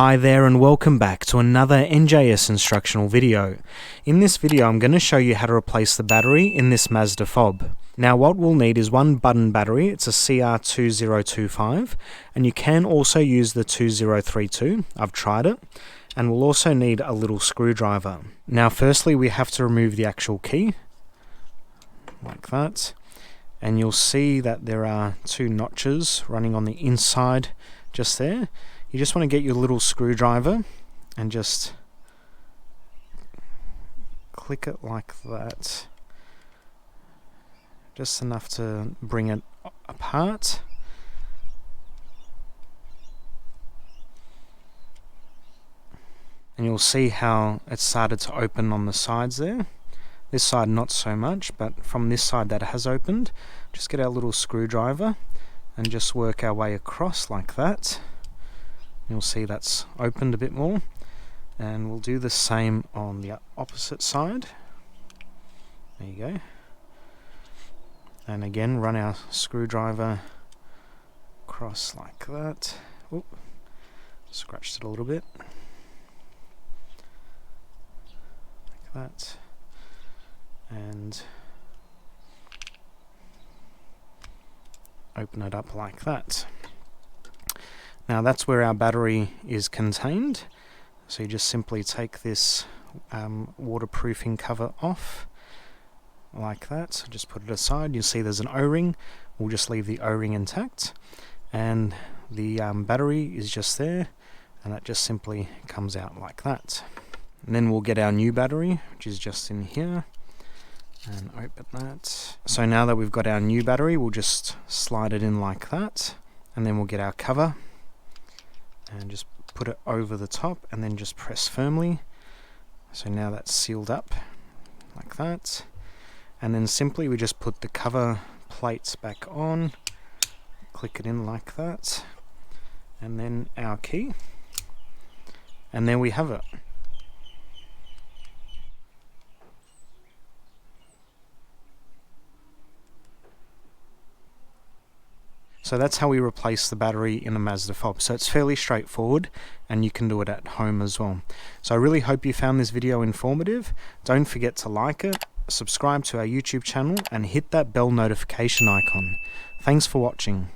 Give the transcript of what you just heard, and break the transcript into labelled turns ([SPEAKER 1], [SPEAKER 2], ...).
[SPEAKER 1] Hi there and welcome back to another NJS instructional video. In this video I'm going to show you how to replace the battery in this Mazda FOB. Now what we'll need is one button battery, it's a CR2025, and you can also use the 2032, I've tried it, and we'll also need a little screwdriver. Now firstly we have to remove the actual key, like that, and you'll see that there are two notches running on the inside just there. You just want to get your little screwdriver and just click it like that. Just enough to bring it apart. And you'll see how it started to open on the sides there. This side not so much, but from this side that has opened, just get our little screwdriver and just work our way across like that. You'll see that's opened a bit more, and we'll do the same on the opposite side. There you go. And again, run our screwdriver across like that. Oop, scratched it a little bit. Like that. And open it up like that. Now that's where our battery is contained, so you just simply take this waterproofing cover off like that. So just put it aside. You'll see there's an O-ring. We'll just leave the O-ring intact, and the battery is just there, and that just simply comes out like that. And then we'll get our new battery, which is just in here, and open that. So now that we've got our new battery, we'll just slide it in like that, and then we'll get our cover and just put it over the top and then just press firmly. So now that's sealed up like that, and then simply we just put the cover plates back on, click it in like that, and then our key, and there we have it. So that's how we replace the battery in a Mazda FOB. So it's fairly straightforward, and you can do it at home as well. So I really hope you found this video informative. Don't forget to like it, subscribe to our YouTube channel, and hit that bell notification icon. Thanks for watching.